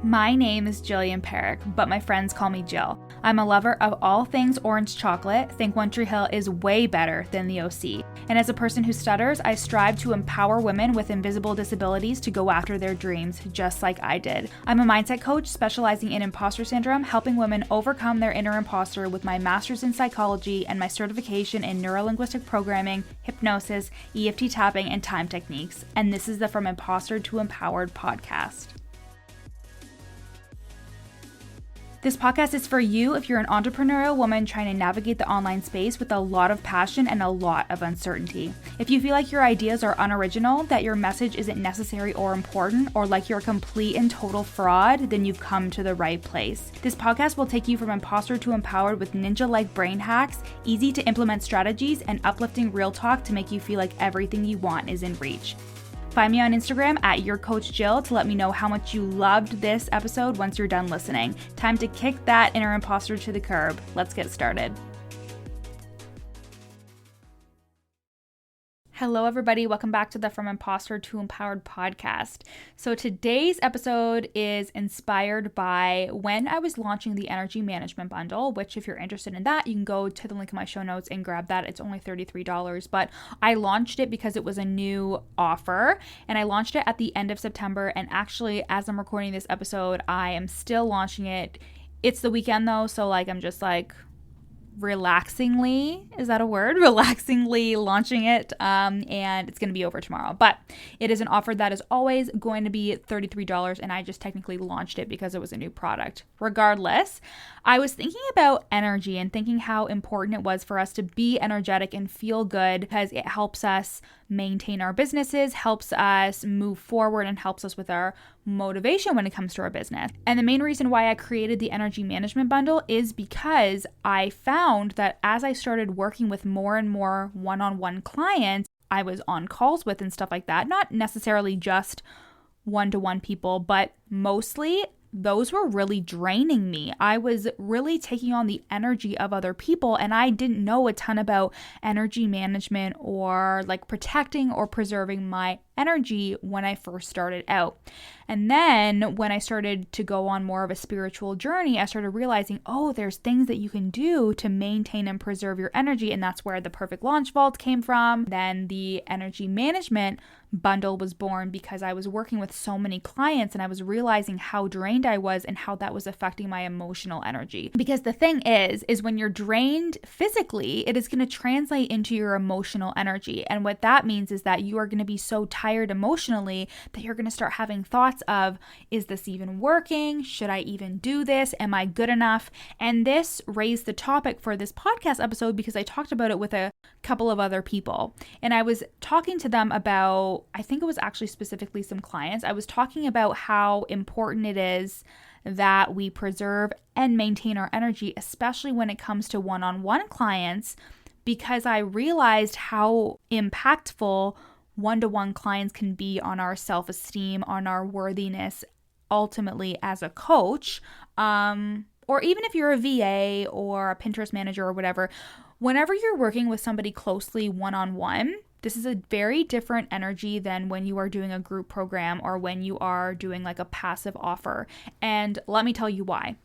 My name is Jillian Parekh, but my friends call me Jill. I'm a lover of all things orange chocolate. Think One Tree Hill is way better than the OC. And as a person who stutters, I strive to empower women with invisible disabilities to go after their dreams, just like I did. I'm a mindset coach specializing in imposter syndrome, helping women overcome their inner imposter with my master's in psychology and my certification in neurolinguistic programming, hypnosis, EFT tapping, and time techniques. And this is the From Imposter to Empowered podcast. This podcast is for you if you're an entrepreneurial woman trying to navigate the online space with a lot of passion and a lot of uncertainty. If you feel like your ideas are unoriginal, that your message isn't necessary or important, or like you're a complete and total fraud, then you've come to the right place. This podcast will take you from imposter to empowered with ninja-like brain hacks, easy to implement strategies, and uplifting real talk to make you feel like everything you want is in reach. Find me on Instagram at YourCoachJill to let me know how much you loved this episode once you're done listening. Time to kick that inner imposter to the curb. Let's get started. Hello, everybody. Welcome back to the From Imposter to Empowered podcast. So today's episode is inspired by when I was launching the energy management bundle, which if you're interested in that, you can go to the link in my show notes and grab that. It's only $33, but I launched it because it was a new offer and I launched it at the end of September. And actually, as I'm recording this episode, I am still launching it. It's the weekend though, so I'm just relaxingly, is that a word? Relaxingly launching it, and it's going to be over tomorrow. But it is an offer that is always going to be $33, and I just technically launched it because it was a new product. Regardless, I was thinking about energy and thinking how important it was for us to be energetic and feel good because it helps us maintain our businesses, helps us move forward, and helps us with our motivation when it comes to our business. And the main reason why I created the energy management bundle is because I found that as I started working with more and more one-on-one clients I was on calls with and stuff like that, not necessarily just one-to-one people, but mostly those were really draining me. I was really taking on the energy of other people, and I didn't know a ton about energy management or protecting or preserving my energy when I first started out. And then when I started to go on more of a spiritual journey, I started realizing, there's things that you can do to maintain and preserve your energy. And that's where the Perfect Launch Vault came from. Then the energy management bundle was born because I was working with so many clients and I was realizing how drained I was and how that was affecting my emotional energy. Because the thing is when you're drained physically, it is going to translate into your emotional energy. And what that means is that you are going to be so tired emotionally that you're going to start having thoughts of, is this even working? Should I even do this? Am I good enough? And this raised the topic for this podcast episode because I talked about it with a couple of other people. And I was talking to them about, I think it was actually specifically some clients. I was talking about how important it is that we preserve and maintain our energy, especially when it comes to one-on-one clients, because I realized how impactful one-to-one clients can be on our self-esteem, on our worthiness, ultimately as a coach, or even if you're a VA or a Pinterest manager or whatever. Whenever you're working with somebody closely one-on-one, this is a very different energy than when you are doing a group program or when you are doing a passive offer. And let me tell you why.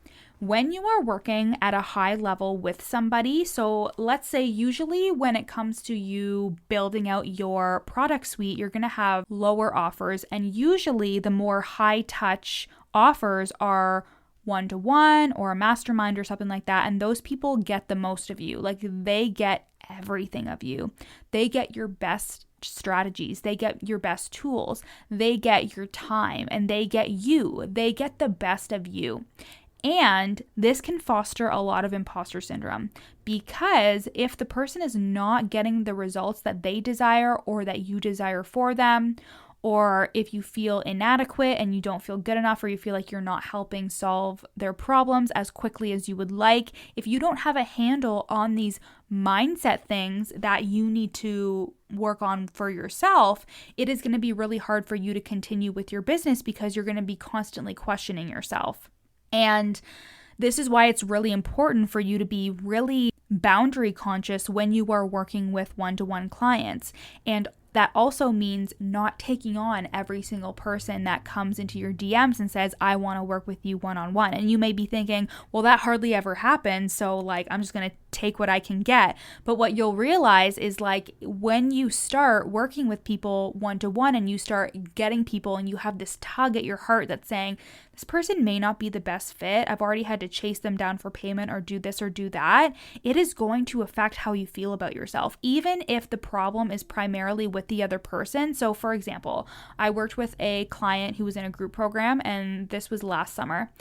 When you are working at a high level with somebody, so let's say usually when it comes to you building out your product suite, you're going to have lower offers. And usually the more high touch offers are one-to-one or a mastermind or something like that. And those people get the most of you. They get everything of you. They get your best strategies. They get your best tools. They get your time and they get you. They get the best of you. And this can foster a lot of imposter syndrome because if the person is not getting the results that they desire or that you desire for them, or if you feel inadequate and you don't feel good enough, or you feel like you're not helping solve their problems as quickly as you would like, if you don't have a handle on these mindset things that you need to work on for yourself, it is going to be really hard for you to continue with your business because you're going to be constantly questioning yourself. And this is why it's really important for you to be really boundary conscious when you are working with one-to-one clients. And that also means not taking on every single person that comes into your DMs and says, I want to work with you one-on-one. And you may be thinking, well, that hardly ever happens, so like I'm just going to take what I can get. But what you'll realize is like when you start working with people one-to-one and you start getting people and you have this tug at your heart that's saying, this person may not be the best fit, I've already had to chase them down for payment or do this or do that, it is going to affect how you feel about yourself, even if the problem is primarily with the other person. So for example, I worked with a client who was in a group program, and this was last summer.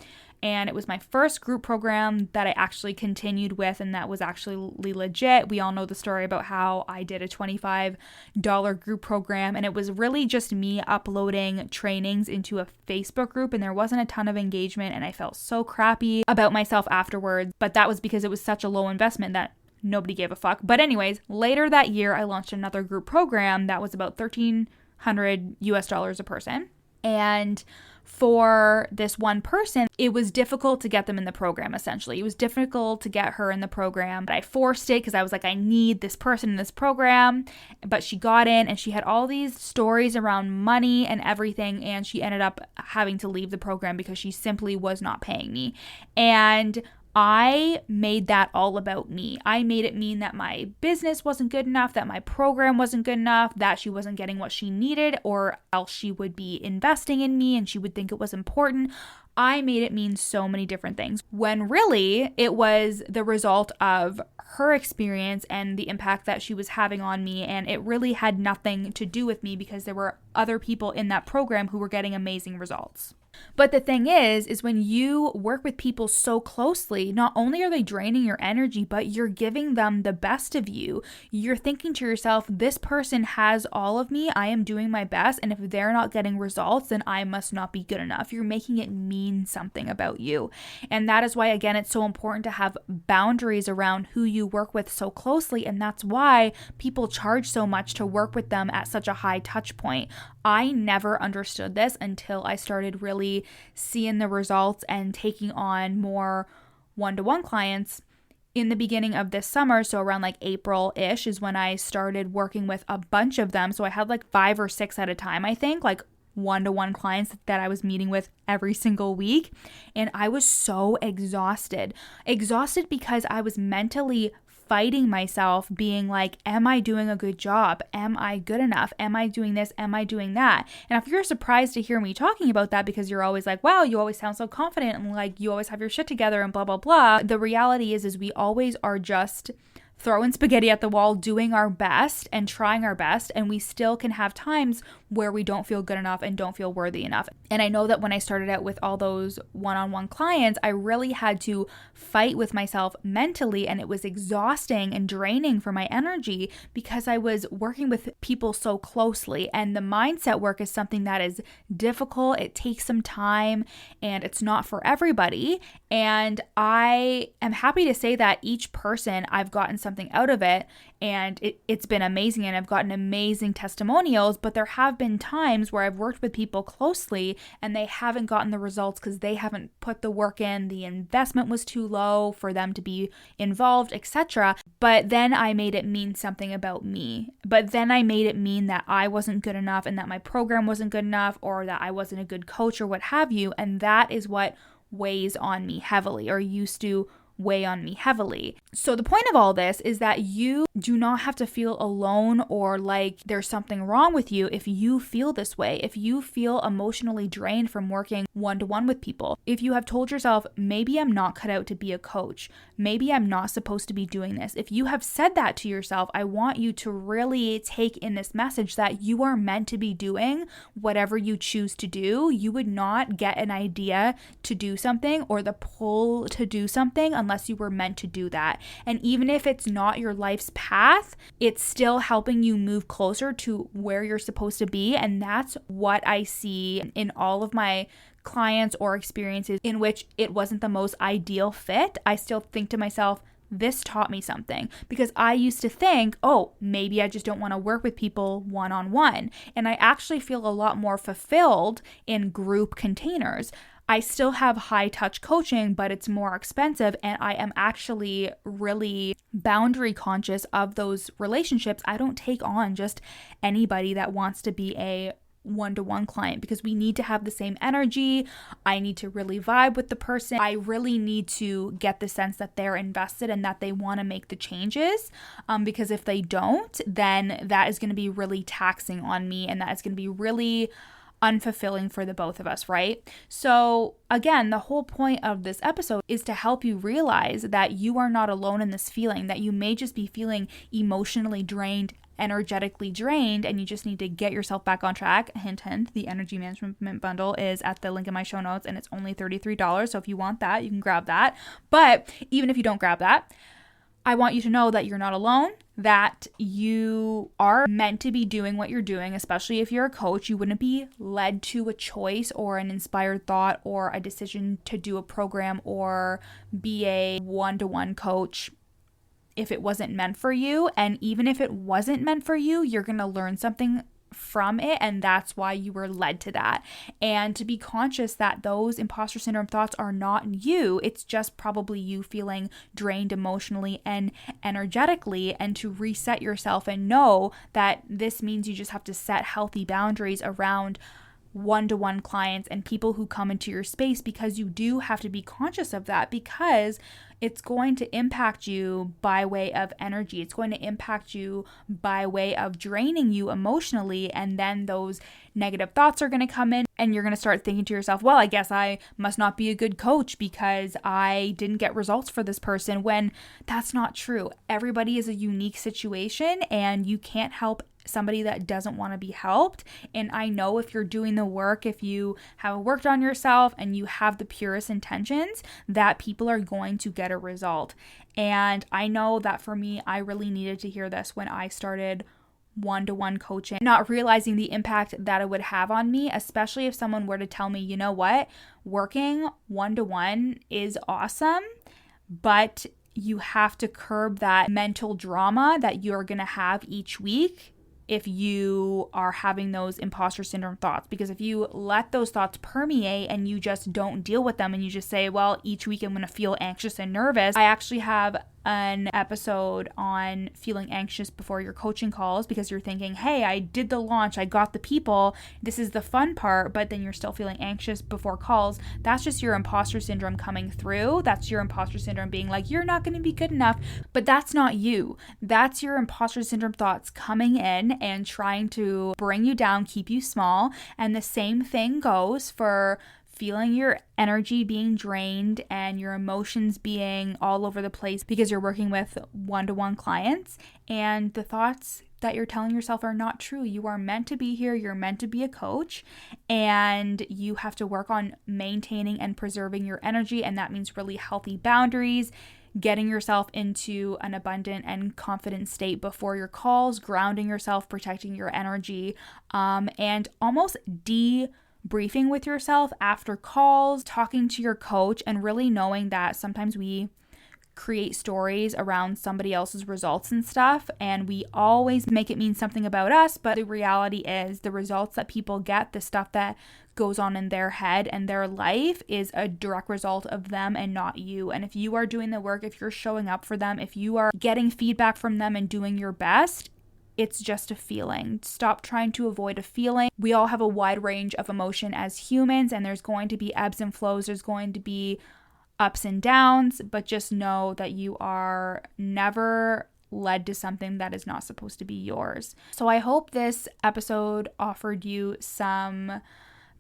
And it was my first group program that I actually continued with, and that was actually legit. We all know the story about how I did a $25 group program, and it was really just me uploading trainings into a Facebook group, and there wasn't a ton of engagement, and I felt so crappy about myself afterwards. But that was because it was such a low investment that nobody gave a fuck. But anyways, later that year, I launched another group program that was about $1,300 a person. And for this one person, it was difficult to get them in the program, essentially. It was difficult to get her in the program, but I forced it because I was like, I need this person in this program. But she got in, and she had all these stories around money and everything, and she ended up having to leave the program because she simply was not paying me. And I made that all about me. I made it mean that my business wasn't good enough, that my program wasn't good enough, that she wasn't getting what she needed, or else she would be investing in me and she would think it was important. I made it mean so many different things, when really it was the result of her experience and the impact that she was having on me, and it really had nothing to do with me because there were other people in that program who were getting amazing results. But the thing is when you work with people so closely, not only are they draining your energy, but you're giving them the best of you. You're thinking to yourself, this person has all of me, I am doing my best, and if they're not getting results, then I must not be good enough. You're making it mean something about you. And that is why, again, it's so important to have boundaries around who you work with so closely, and that's why people charge so much to work with them at such a high touch point. I never understood this until I started really seeing the results and taking on more one-to-one clients in the beginning of this summer. So around like April-ish is when I started working with a bunch of them. So I had like 5 or 6 at a time, I think, like one-to-one clients that I was meeting with every single week. And I was so exhausted because I was mentally fighting myself, being like, am I doing a good job? Am I good enough? Am I doing this? Am I doing that? And if you're surprised to hear me talking about that because you're always like, wow, you always sound so confident and like you always have your shit together and blah, blah, blah. The reality is we always are just throwing spaghetti at the wall, doing our best and trying our best, and we still can have times where we don't feel good enough and don't feel worthy enough. And I know that when I started out with all those one-on-one clients, I really had to fight with myself mentally, and it was exhausting and draining for my energy because I was working with people so closely. And the mindset work is something that is difficult, it takes some time, and it's not for everybody. And I am happy to say that each person, I've gotten something out of it, and it's been amazing, and I've gotten amazing testimonials. But there have been times where I've worked with people closely and they haven't gotten the results because they haven't put the work in, the investment was too low for them to be involved, etc. But then I made it mean something about me. But then I made it mean that I wasn't good enough and that my program wasn't good enough, or that I wasn't a good coach or what have you. And that is what weighs on me heavily, or used to weigh on me heavily. So the point of all this is that you do not have to feel alone or like there's something wrong with you if you feel this way, if you feel emotionally drained from working one-to-one with people. If you have told yourself, maybe I'm not cut out to be a coach, maybe I'm not supposed to be doing this. If you have said that to yourself, I want you to really take in this message that you are meant to be doing whatever you choose to do. You would not get an idea to do something or the pull to do something unless you were meant to do that. And even if it's not your life's path, it's still helping you move closer to where you're supposed to be. And that's what I see in all of my clients or experiences in which it wasn't the most ideal fit. I still think to myself, this taught me something, because I used to think, oh, maybe I just don't want to work with people one-on-one. And I actually feel a lot more fulfilled in group containers. I still have high touch coaching, but it's more expensive, and I am actually really boundary conscious of those relationships. I don't take on just anybody that wants to be a one-to-one client, because we need to have the same energy. I need to really vibe with the person. I really need to get the sense that they're invested and that they want to make the changes, because if they don't, then that is going to be really taxing on me, and that is going to be really unfulfilling for the both of us, right? So again, the whole point of this episode is to help you realize that you are not alone in this feeling, that you may just be feeling emotionally drained, energetically drained, and you just need to get yourself back on track. Hint, hint, the energy management bundle is at the link in my show notes, and it's only $33. So if you want that, you can grab that. But even if you don't grab that, I want you to know that you're not alone, that you are meant to be doing what you're doing, especially if you're a coach. You wouldn't be led to a choice or an inspired thought or a decision to do a program or be a one-to-one coach if it wasn't meant for you. And even if it wasn't meant for you, you're going to learn something from it, and that's why you were led to that. And to be conscious that those imposter syndrome thoughts are not you, it's just probably you feeling drained emotionally and energetically, and to reset yourself and know that this means you just have to set healthy boundaries around one-to-one clients and people who come into your space, because you do have to be conscious of that, because it's going to impact you by way of energy. It's going to impact you by way of draining you emotionally, and then those negative thoughts are going to come in, and you're going to start thinking to yourself, well, I guess I must not be a good coach because I didn't get results for this person, when that's not true. Everybody is a unique situation, and you can't help somebody that doesn't want to be helped. And I know if you're doing the work, if you have worked on yourself and you have the purest intentions, that people are going to get a result. And I know that for me, I really needed to hear this when I started one-to-one coaching, not realizing the impact that it would have on me, especially if someone were to tell me, you know what, working one-to-one is awesome, but you have to curb that mental drama that you're going to have each week if you are having those imposter syndrome thoughts. Because if you let those thoughts permeate and you just don't deal with them, and you just say, well, each week I'm going to feel anxious and nervous. I actually have an episode on feeling anxious before your coaching calls, because you're thinking, hey, I did the launch, I got the people, this is the fun part, but then you're still feeling anxious before calls. That's just your imposter syndrome coming through. That's your imposter syndrome being like, you're not going to be good enough. But that's not you. That's your imposter syndrome thoughts coming in and trying to bring you down, keep you small. And the same thing goes for feeling your energy being drained and your emotions being all over the place because you're working with one-to-one clients, and the thoughts that you're telling yourself are not true. You are meant to be here. You're meant to be a coach, and you have to work on maintaining and preserving your energy. And that means really healthy boundaries, getting yourself into an abundant and confident state before your calls, grounding yourself, protecting your energy, and almost debriefing with yourself after calls, talking to your coach, and really knowing that sometimes we create stories around somebody else's results and stuff, and we always make it mean something about us. But the reality is the results that people get, the stuff that goes on in their head and their life, is a direct result of them and not you. And if you are doing the work, if you're showing up for them, if you are getting feedback from them and doing your best, it's just a feeling. Stop trying to avoid a feeling. We all have a wide range of emotion as humans, and there's going to be ebbs and flows. There's going to be ups and downs, but just know that you are never led to something that is not supposed to be yours. So I hope this episode offered you some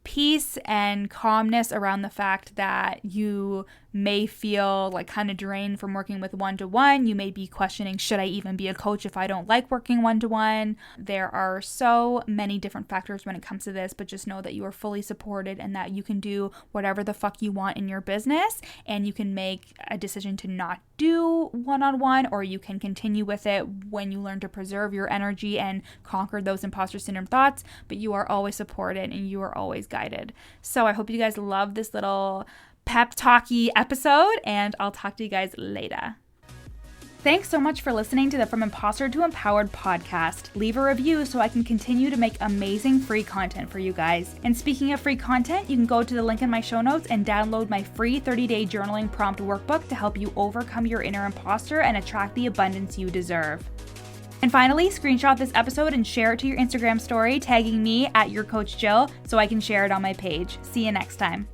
peace and calmness around the fact that you may feel like kind of drained from working with one-to-one. You may be questioning, should I even be a coach if I don't like working one-to-one? There are so many different factors when it comes to this, but just know that you are fully supported and that you can do whatever the fuck you want in your business, and you can make a decision to not do one-on-one, or you can continue with it when you learn to preserve your energy and conquer those imposter syndrome thoughts. But you are always supported and you are always guided. So I hope you guys love this little pep talky episode, and I'll talk to you guys later. Thanks so much for listening to the From Imposter to Empowered podcast. Leave a review so I can continue to make amazing free content for you guys. And speaking of free content, you can go to the link in my show notes and download my free 30-day journaling prompt workbook to help you overcome your inner imposter and attract the abundance you deserve. And finally, screenshot this episode and share it to your Instagram story, tagging me at YourCoachJill so I can share it on my page. See you next time.